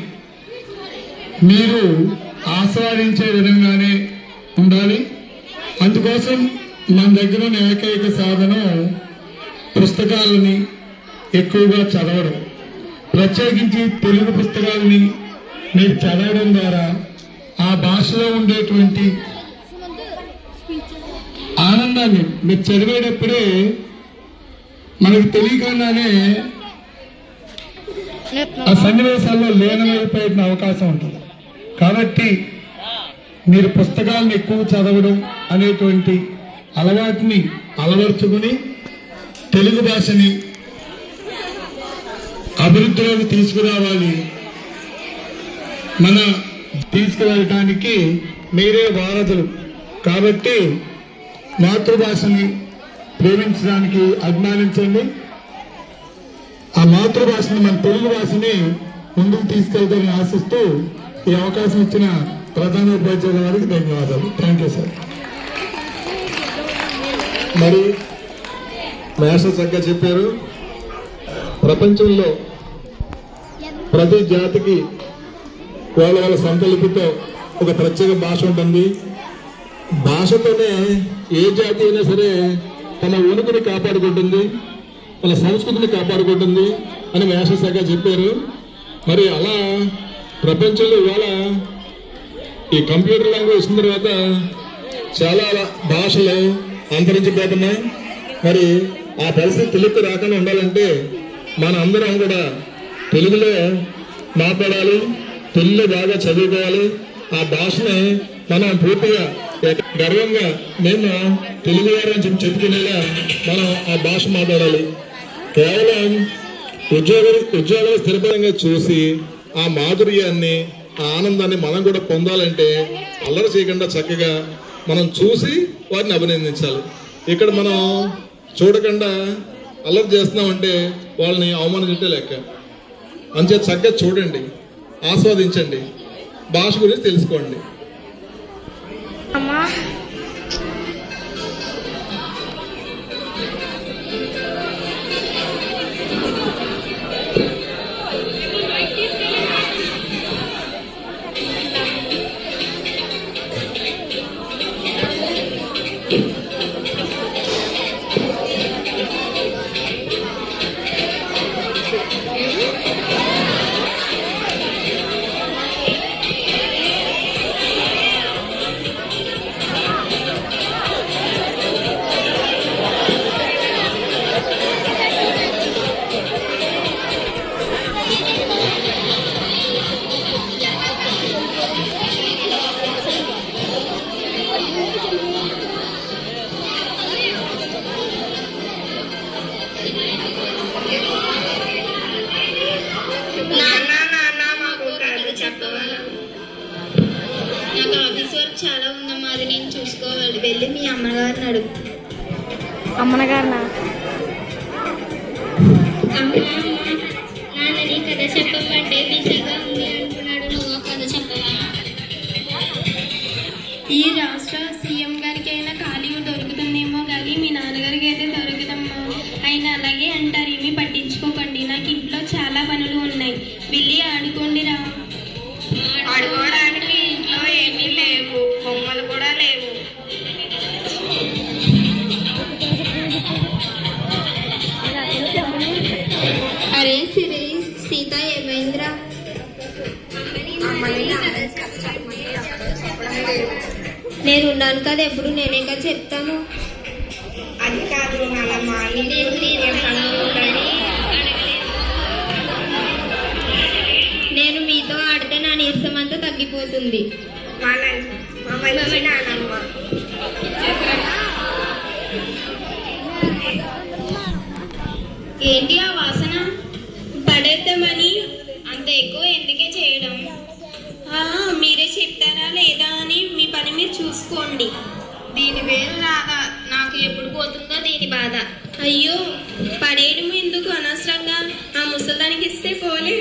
I: మీరు ఆస్వాదించే విధంగానే ఉండాలి. అందుకోసం మన దగ్గర ఉన్న ఏకైక సాధనం పుస్తకాలని ఎక్కువగా చదవడం. ప్రత్యేకించి తెలుగు పుస్తకాలని మీరు చదవడం ద్వారా ఆ భాషలో ఉండేటువంటి ఆనందాన్ని మీరు చదివేటప్పుడే మనకు తెలియకుండానే ఆ సన్నివేశాల్లో లీనమైపోయే అవకాశం ఉంటుంది. కాబట్టి మీరు పుస్తకాలను ఎక్కువ చదవడం అనేటువంటి అలవాటుని అలవర్చుకుని తెలుగు భాషని అభివృద్ధిలోకి తీసుకురావాలి. మన తీసుకువెళ్ళటానికి మీరే వారధులు. కాబట్టి మాతృభాషని ప్రేమించడానికి అభిమానించండి. ఆ మాతృభాషని, మన తెలుగు భాషని ముందుకు తీసుకెళ్తారని ఆశిస్తూ ఈ అవకాశం ఇచ్చిన ప్రధాన ఉపాధ్యాయుల వారికి ధన్యవాదాలు. Thank you sir.
A: మరి మాస్టర్ చక్కగా చెప్పారు. ప్రపంచంలో ప్రతి జాతికి వాళ్ళ సొంత లిపితో ఒక ప్రత్యేక భాష ఉంటుంది. భాషతోనే ఏ జాతి అయినా సరే తన ఉనికిని కాపాడుకుంటుంది, తన సంస్కృతిని కాపాడుకుంటుంది అని మాస్టర్ చక్కగా చెప్పారు. మరి అలా ప్రపంచంలో ఇవాళ ఈ కంప్యూటర్ లాంగ్వేజ్ వచ్చిన తర్వాత చాలా భాషలు అంతరించిపోతున్నాయి. మరి ఆ పరిస్థితి తెలుగు రాకుండా ఉండాలంటే మన అందరం కూడా తెలుగులో మాట్లాడాలి, తెలుగులో బాగా చదువుకోవాలి. ఆ భాషని మనం పూర్తిగా గర్వంగా మేము తెలుగు వారని చెప్పుకునేలా మనం ఆ భాష మాట్లాడాలి. కేవలం ఉద్యోగాలు స్థిరపరంగా చూసి ఆ మాధుర్యాన్ని, ఆ ఆనందాన్ని మనం కూడా పొందాలంటే అల్లరి చేయకుండా చక్కగా మనం చూసి వారిని అభినందించాలి. ఇక్కడ మనం చూడకుండా అల్లరి చేస్తున్నామంటే వాళ్ళని అవమానించే లెక్క. అంతే చక్కగా చూడండి, ఆస్వాదించండి, భాష గురించి తెలుసుకోండి.
E: నాకు ఆఫీస్ వర్క్ చాలా ఉందమ్మా, అది నేను చూసుకోవాలి. వెళ్ళి మీ అమ్మగారిని అడుగు.
B: అమ్మనగారినా?
E: నాన్నని కథ చెప్పమంటే బిజీగా ఉంది అంటున్నాడు. నువ్వు కథ చెప్పవా?
J: ఈ రాష్ట్ర సీఎం గారికి అయినా ఖాళీ దొరుకుతుందేమో కానీ మీ నాన్నగారికి అయితే దొరకదమ్మా. ఆయన అలాగే అంటారు, ఏమీ పట్టించుకోకండి. నాకు ఇంట్లో చాలా పనులు ఉన్నాయి. వెళ్ళి ఆడుకోండిరా.
F: ఆడుకోవడానికి ఇంట్లో ఏమీ లేవు, బొమ్మలు కూడా లేవు.
E: అరే సిరి, సీత ఏమైందిరా? నేను ఉన్నాను కదా, ఎప్పుడు నేనే కదా చెప్తాను.
F: అది కాదు నానమ్మ,
E: నేను మీతో ఆడితే నా నీరసం అంతా తగ్గిపోతుంది.
F: నానమ్మ
J: ఏంటి ఆ వాసన? పడేద్దామని అంత ఎక్కువ ఎందుకే చేయడం? మీరే చెప్తారా లేదా అని మీ పని మీరు చూసుకోండి. దీని పేరు రాదా, నాకు ఎప్పుడు పోతుందో దీని బాధ. అయ్యో, పడేయడం ఎందుకు అనవసరంగా? ఆ ముసలిదానికి ఇస్తే పోలే.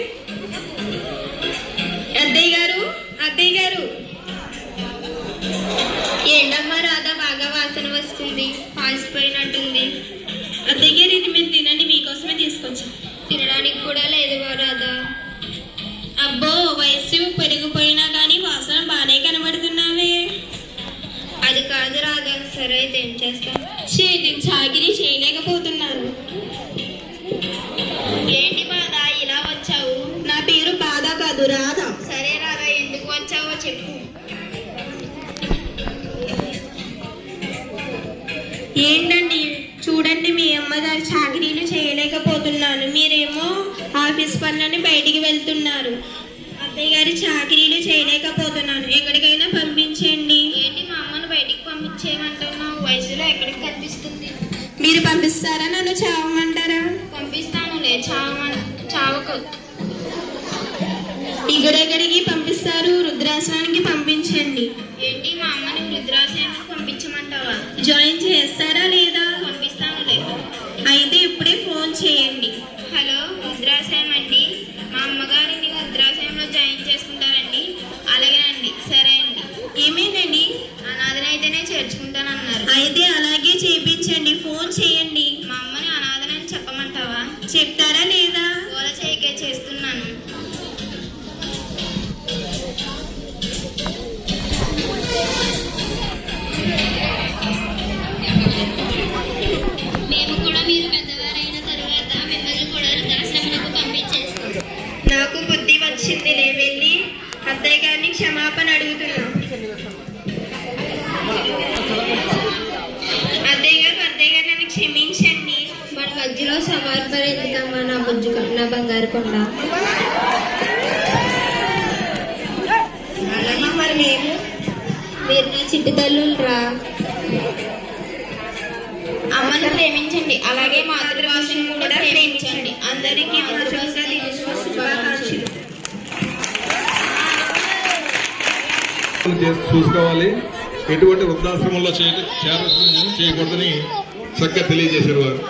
J: అత్తయ్య గారు, అత్తయ్య గారు.
E: ఏంటమ్మా రాధా, బాగా వాసన వస్తుంది, పాసిపోయినట్టుంది.
J: అత్తయ్య గారు, ఇది మీరు తినండి, మీకోసమే తీసుకొచ్చి.
E: తినడానికి కూడా లేదు రాధా.
J: అబ్బో, వయస్సు పెరిగిపోయినా కానీ వాసన బాగానే కనబడుతున్నావే.
E: అది కాదు రాధా. సరే అయితే ఏం చేస్తాం?
J: చేతికి చాకిరీ చేయలేకపోతున్నాను. ఏంటి బాధ, ఇలా వచ్చావు? నా పేరు బాధ కాదు, రాధ.
E: సరే రాధా, ఎందుకు వచ్చావో చెప్పు.
J: ఏంటండి, చూడండి, మీ అమ్మగారు చాకరీలు చేయలేకపోతున్నాను, మీరేమో ఆఫీస్ పనులని బయటికి వెళ్తున్నారు. అత్తయ్య గారు చాకరీలు చేయలేకపోతున్నాను, ఎక్కడికైనా పంపించండి.
E: ఏంటి మా అమ్మను బయటికి పంపించేయమంటున్నావు? వయసులో ఎక్కడికి కనిపిస్తుంది?
J: మీరు పంపిస్తారా, నన్ను చావమంటారా?
E: పంపిస్తానులే, చావకు.
J: ఇక్కడెక్కడికి పంపిస్తారు? రుద్రాసనానికి పంపించండి.
E: ఏంటి మా అమ్మని వృద్ధాశ్రమానికి పంపించమంటావా?
J: జాయిన్ చేస్తారా లేదా?
E: పంపిస్తానులే.
J: అయితే ఇప్పుడే ఫోన్ చేయండి.
E: హలో, వృద్ధాశ్రమం అండి. మా అమ్మగారిని వృద్ధాశ్రమంలో జాయిన్ చేసుకుంటారండి. అలాగేనండి, సరే అండి.
J: ఏమైందండి?
E: అనాథనైతేనే చేర్చుకుంటానన్నారు.
J: అయితే అలాగే చేయించండి, ఫోన్ చేయండి.
E: మా అమ్మని అనాథనని చెప్పమంటావా?
J: చెప్తారా లేదా?
E: గోల చేయకే, చేస్తున్నాను. మేము కూడా మీరు పెద్దవారైన తరువాత మిమ్మల్ని కూడా వృద్ధాశ్రమానికి పంపించేస్తాం.
J: నాకు బుద్ధి వచ్చిందిలే, వెళ్ళి అత్తయ్య గారిని క్షమాపణ అడుగుతున్నా. అత్తయ్య గారు నన్ను క్షమించండి.
E: మన మధ్యలో సమర్పణ ఎందుకమ్మా నా బంగారు కొండ.
J: అలాగే మరి
E: మీరు నా చిట్టి తల్లులు రా.
J: అమ్మను ప్రేమించండి, అలాగే మాతృభాషను కూడా ప్రేమించండి. అందరికీ మాతృభాష దినోత్సవ శుభాకాంక్షలు.
A: చూసుకోవాలి, ఎటువంటి వృద్ధాశ్రమంలో చేయకూడదని చక్కగా తెలియజేశారు వారు.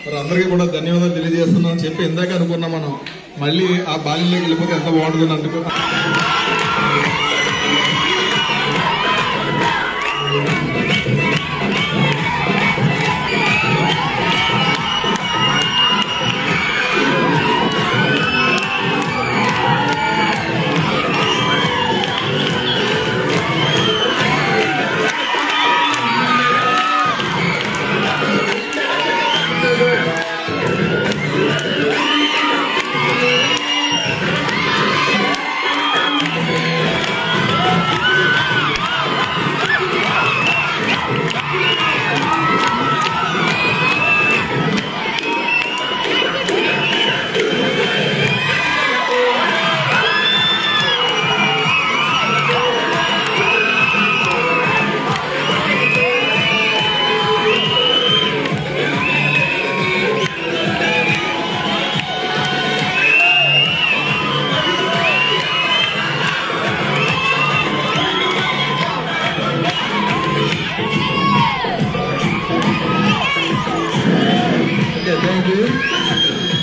A: మరి అందరికీ కూడా ధన్యవాదాలు తెలియజేస్తున్నాం చెప్పి ఇందాక అనుకున్నాం మనం మళ్ళీ ఆ బాల్యంలోకి వెళ్ళిపోతే ఎంత బాగుంటుంది అనుకున్నాం.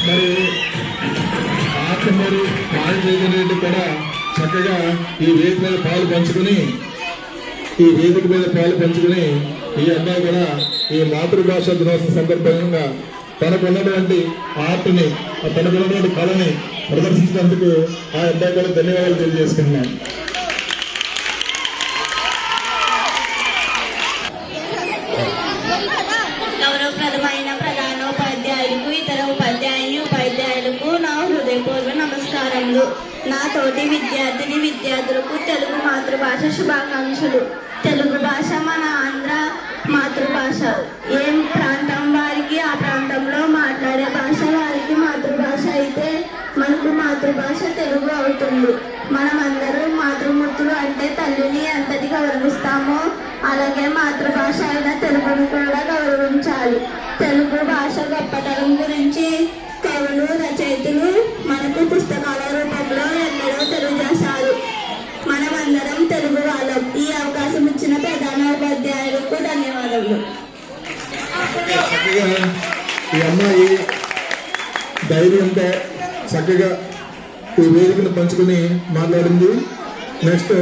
A: మరి ఆత్మూరి మాజీజన్ రెడ్డి కూడా చక్కగా ఈ వేదిక మీద పాలు పంచుకుని ఈ అబ్బాయి కూడా ఈ మాతృభాష దినోత్సవం సందర్భంగా తనకున్నటువంటి ఆర్ట్ని తనకున్నటువంటి కళని ప్రదర్శించినందుకు ఆ అబ్బాయి కూడా ధన్యవాదాలు తెలియజేసుకుంటున్నాను.
J: గౌరవప్రదమైన ప్రధానోపాధ్యాయులకు, ఇతర ఉపాధ్యాయులకు నా హృదయపూర్వక నమస్కారములు. నా తోటి విద్యార్థులకు తెలుగు మాతృభాష శుభాకాంక్షలు. తెలుగు భాష మన ఆంధ్ర మాతృభాష. ఏ ప్రాంతం వారికి ఆ ప్రాంతంలో మాట్లాడే భాష వారికి మాతృభాష అయితే మనకు మాతృభాష తెలుగు అవుతుంది. మనమందరూ మాతృమూర్తులు అంటే తల్లిని ఎంతటి గౌరవిస్తామో అలాగే మాతృభాష అయిన తెలుగును కూడా గౌరవించాలి. తెలుగు భాష గొప్పతనం గురించి కవులు, రచయితలు మనకు పుస్తకాల రూపంలో ఎన్నడూ తెలియజేశారు. మనమందరం తెలుగు వాళ్ళం. ఈ అవకాశం ఇచ్చిన ప్రధానోపాధ్యాయులకు ధన్యవాదములు.
A: ఈ అమ్మాయి ధైర్యంతో చక్కగా ఈ వేదికను పంచుకుని మాట్లాడింది. నెక్స్ట్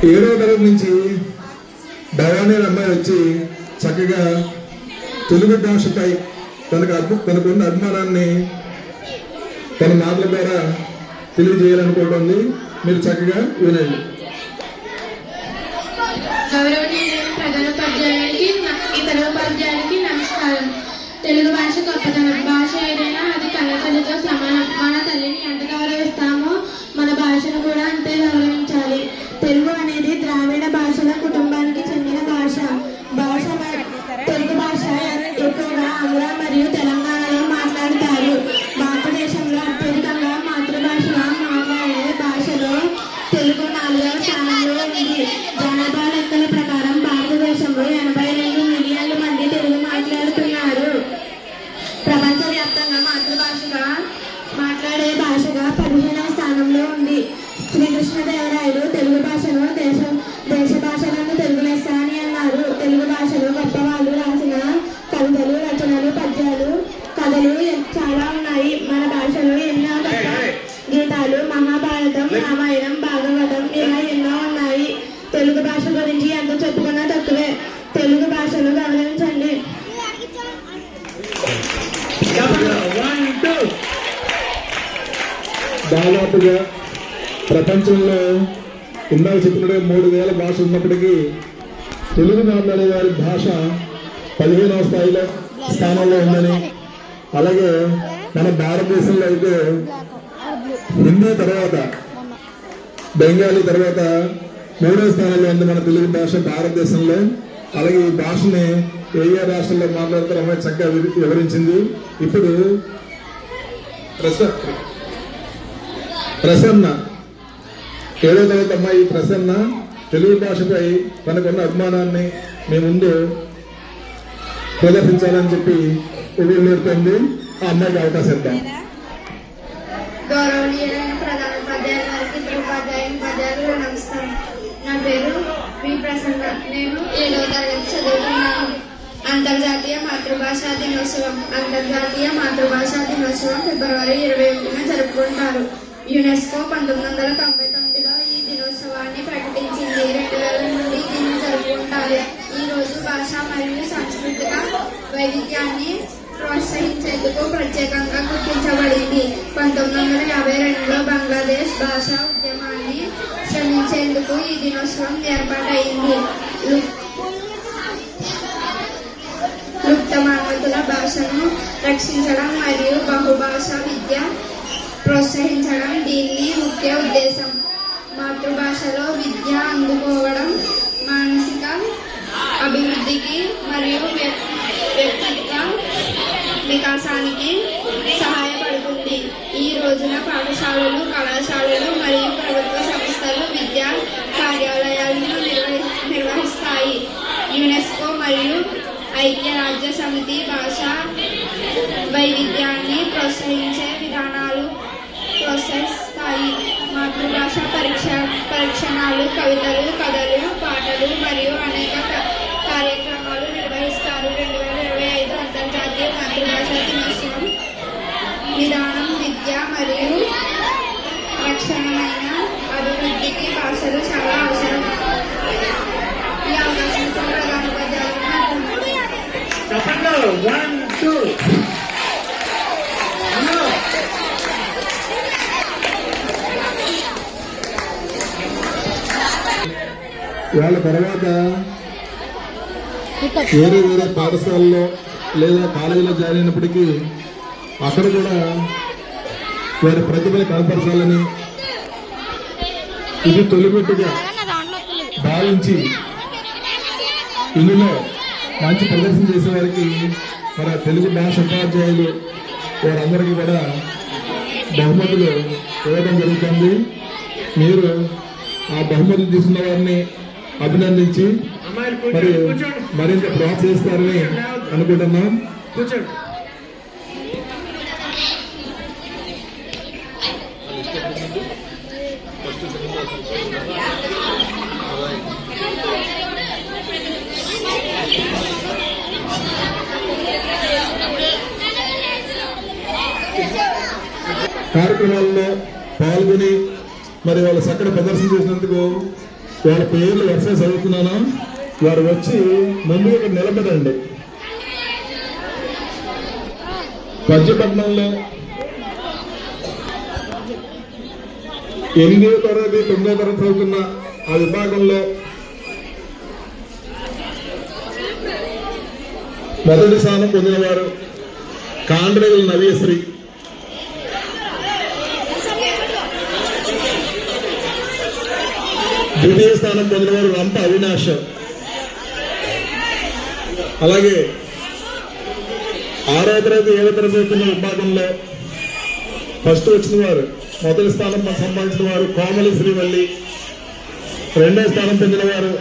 A: 7వ తరగతి నుంచి భవానీ అమ్మాయి వచ్చి చక్కగా తెలుగు భాషపై తనకున్న అభిమానాన్ని తన మాటల ద్వారా తెలియజేయాలనుకుంటుంది. మీరు చక్కగా వినండి.
E: గౌరవనీయులైన ప్రధానోపాధ్యాయులకి, ఇతర ఉపాధ్యాయులకి నమస్కారం. తెలుగు భాష గొప్పతనం. భాష ఏదైనా అది కన్న తల్లితో సమానం. మన తల్లిని ఎంత గౌరవిస్తామో మన భాషను కూడా అంతే గౌరవించాలి. తెలుగు అనేది ద్రావిడ భాషల కుటుంబానికి చెందిన భాష. తెలుగు భాష ఎక్కువగా ఆంధ్ర మరియు తెలంగాణలో మాట్లాడతారు. భారతదేశంలో అత్యధికంగా మాతృభాషగా మాట్లాడే భాషలో తెలుగు 4వ స్థానంలో ఉంది. జనాభా లెక్కల ప్రకారం భారతదేశంలో 82 మిలియన్ల మంది తెలుగు మాట్లాడుతున్నారు. ప్రపంచవ్యాప్తంగా మాతృభాషగా మాట్లాడే భాషగా 15వ స్థానంలో ఉంది. శ్రీకృష్ణదేవరాయలు తెలుగు భాషను దేశ భాషలను తెలుగు లెస్స అని అన్నారు. తెలుగు భాషలో గొప్పవాళ్ళు రాసిన కవితలు, రచనలు, పద్యాలు, కథలు చాలా ఉన్నాయి. మన భాషలో ఎన్నో గొప్ప గీతాలు, మహాభారతం, రామాయణం, భాగవతం ఇలా ఎన్నో ఉన్నాయి. తెలుగు భాష గురించి ఎంత చెప్పుకున్నా తక్కువే. తెలుగు భాషను గౌరవించండి.
A: దాదాపుగా ప్రపంచంలో ఇందాక చెప్పినట్టుగా 3000 భాషలు ఉన్నప్పటికీ తెలుగు మాట్లాడే వారి భాష 15వ స్థానంలో ఉందని, అలాగే మన భారతదేశంలో అయితే హిందీ తర్వాత బెంగాలీ తర్వాత 3వ స్థానంలో ఉంది మన తెలుగు భాష భారతదేశంలో. అలాగే ఈ భాషని ఏ రాష్ట్రంలో మాట్లాడతారో అమ్మాయి చక్కగా వివరించింది. ఇప్పుడు ప్రసన్న 7వ తరగతి అమ్మాయి ప్రసన్న తెలుగు భాషపై తనకున్న అభిమానాన్ని మీ ముందు ప్రదర్శించాలని చెప్పి ఎదురుతుంది. ఆ అమ్మాయికి అవకాశం ఇద్దాం.
E: గౌరవనీయులైన ప్రధానోపాధ్యాయుల వారికి, ఇతర ఉపాధ్యాయులకు నమస్కారం. నా పేరు వి ప్రసన్న. నేను 7వ తరగతి చదువుతున్నాను. అంతర్జాతీయ మాతృభాషా దినోత్సవం ఫిబ్రవరి 21న జరుపుకుంటారు. యునెస్కో 1999లో ఈ దినోత్సవాన్ని ప్రకటించింది. 2000 నుండి దీన్ని జరుపుకుంటారు. ఈ రోజు భాష మరియు సాంస్కృతిక వైవిధ్యాన్ని ప్రోత్సహించేందుకు ప్రత్యేకంగా గుర్తించబడింది. 1952లో బంగ్లాదేశ్ భాషా ఉద్యమాన్ని శ్రమించేందుకు ఈ దినోత్సవం ఏర్పాటైంది. లుప్తమానతుల భాషను రక్షించడం మరియు బహుభాషా విద్య ప్రోత్సహించడం దీని ముఖ్య ఉద్దేశం. మాతృభాషలో విద్య అందుకోవడం మానసిక అభివృద్ధికి మరియు వ్యక్తిత్వ వికాసానికి సహాయపడుతుంది. ఈ రోజున పాఠశాలలు, కళాశాలలు మరియు ప్రభుత్వ సంస్థలు విద్యా కార్యాలయాలను నిర్వహిస్తాయి. యునెస్కో మరియు ఐక్యరాజ్య సమితి భాషా వైవిధ్యాన్ని ప్రోత్సహించే విధానాలు ప్రోత్సహిస్తాయి. మాతృభాష పరీక్షణాలు, కవితలు, కథలు, పాటలు మరియు అనేక
C: 1, 2.
A: వాళ్ళ తర్వాత వేరే వేరే పాఠశాలలో లేదా కాలేజీలో జాయిన్ అయినప్పటికీ అక్కడ కూడా వారి ప్రతిభని కనపరచాలని ఇది తొలిమెట్టుగా భావించి ఇందులో మంచి ప్రదర్శన చేసే వారికి మన తెలుగు భాష ఉపాధ్యాయులు వారందరికీ కూడా బహుమతులు ఇవ్వడం జరుగుతుంది. మీరు ఆ బహుమతులు తీసుకున్న వారిని అభినందించి మరి మరింత ప్రోత్సహిస్తారని అనుకుంటున్నాం.
C: కూర్చోండి.
A: కార్యక్రమాల్లో పాల్గొని మరి వాళ్ళ చక్కటి ప్రదర్శన చేసినందుకు వాళ్ళ పేర్లు వరుసగా చదువుతున్నాను. వారు వచ్చి ముందు ఇక్కడ నిలబడండి. పద్యపట్నంలో 8వ తరగతి 9వ తరగతి చదువుతున్న ఆ విభాగంలో మొదటి స్థానం పొందిన వారు కాండ్రేగుల నవ్యశ్రీ. ద్వితీయ స్థానం పొందిన వారు రంప అవినాష్. అలాగే 6వ తరగతి 7వ తరగతి చదువుతున్న విభాగంలో ఫస్ట్ వచ్చిన వారు మొదటి స్థానం సంపాదించిన వారు కోమలి శ్రీవల్లి. 2వ స్థానం పొందిన వారు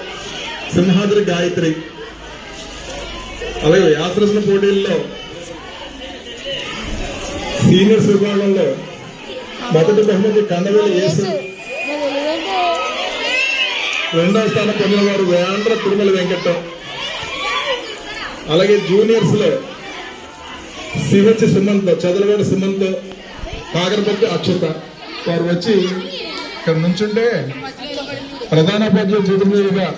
A: సింహాద్రి గాయత్రి. అలాగే వ్యాసరచన పోటీల్లో సీనియర్స్ విభాగంలో మొదటి బహుమతి కండవేలి యేసు. 2వ స్థానం పొందిన వారు వేంద్ర తిరుమల వెంకటం. అలాగే జూనియర్స్ లో సిహెచ్ సుమంత్, చదలవాడి సుమంత్, కాకరపల్లి అక్షత. వారు వచ్చి ఇక్కడ నుంచుంటే ప్రధానోపాధ్యాయుల చేతుల మీదుగా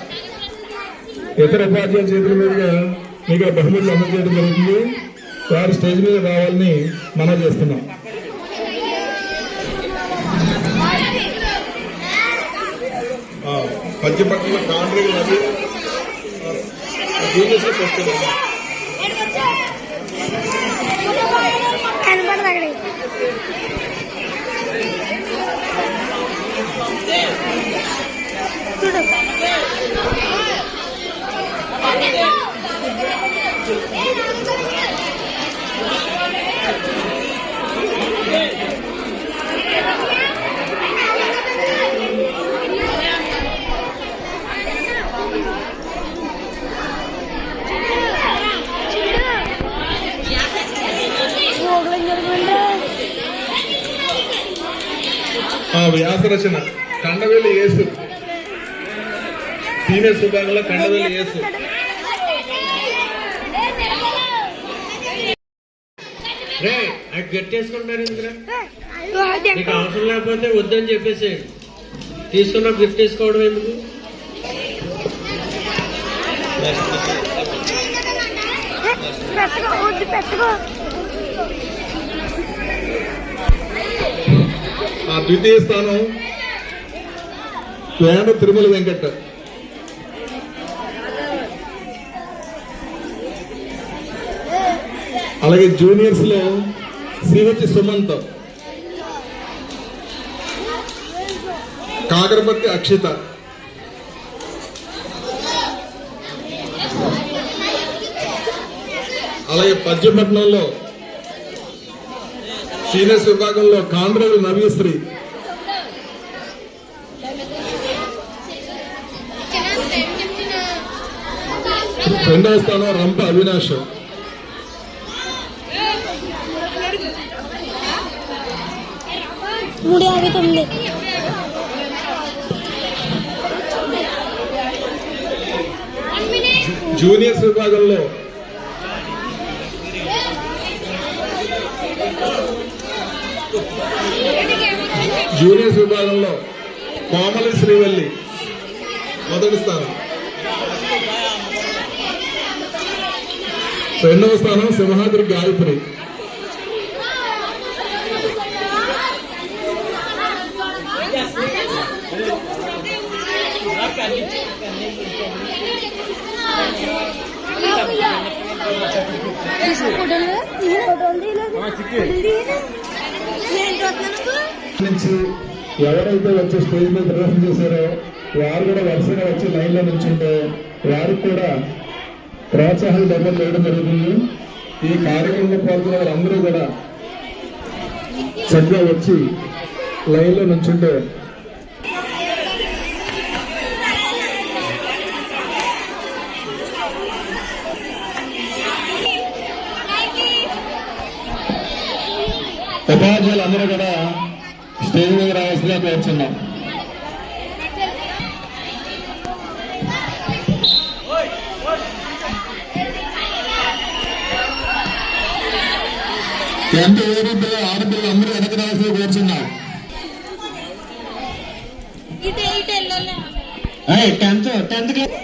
A: ఇతర ఉపాధ్యాయుల చేతుల మీదుగా మీకు బహుమతులు అందజేయడం జరుగుతుంది. వారు స్టేజ్ మీద రావాలని మనం చేస్తున్నాం. పద్యపట్ల కాండ్రేగుల నది జూనియర్స్ లో వస్తున్నాం. వ్యాసరచన కండవేలి యేసు. సీనియర్స్ విభాగంలో కండవేలి యేసు.
C: రే అది గట్టేసుకుంటారు ఇందులో. నీకు అవసరం లేకపోతే వద్దని చెప్పేసి తీసుకున్న గిఫ్ట్ తీసుకోవడం ఎందుకు?
A: ఆ ద్వితీయ స్థానం వేంద్ర తిరుమల వెంకట. అలాగే జూనియర్స్ లో సిహెచ్ సుమంత్, కాకరపర్తి అక్షిత. అలాగే పద్యపట్నంలో సీనియర్స్ విభాగంలో కాండ్రేగుల నవ్యశ్రీ. రెండవ స్థానం రంప అవినాష్. జూనియర్స్ విభాగంలో కోమలి శ్రీవల్లి మొదటి స్థానం. రెండవ స్థానం సింహాద్రి గాయత్రి.
I: నుంచి ఎవరైతే వచ్చి స్టేజ్ మీద ప్రదర్శన చేశారో వారు కూడా వరుసగా వచ్చి లైన్లో నుంచుంటే వారికి కూడా ప్రోత్సాహం డబ్బులు వేయడం జరుగుతుంది. ఈ కార్యక్రమంలో పాల్గొన్న వాళ్ళందరూ కూడా చక్కగా వచ్చి లైన్లో నుంచుంటే ఉపాధ్యాయులు అందరూ కూడా స్టేజ్ మీద రావాల్సిందిగా కోరుచున్నాం. ఎంత ఏడు పిల్లలు ఆడపిల్లలు అందరూ వెనక రావాల్సిందిగా కోరుచున్నాం. 10th క్లాస్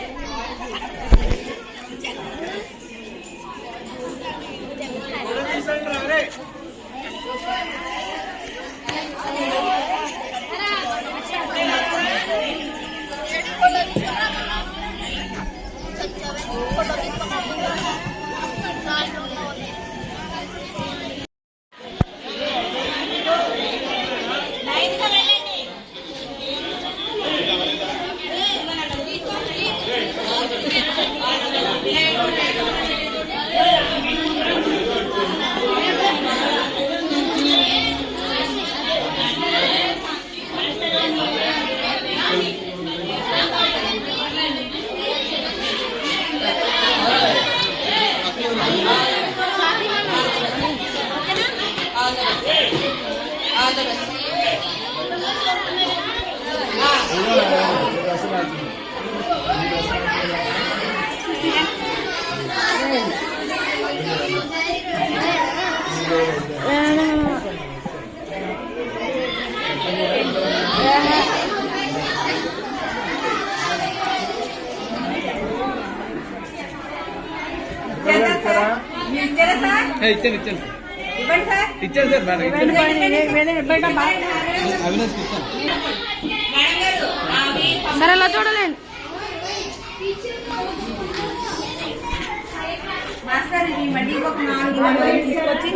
H: ఇచ్చాను సార్
G: సరే అలా చూడలేండి.
F: మాస్టర్ ఈ మళ్ళీ ఒక 4 తీసుకొచ్చి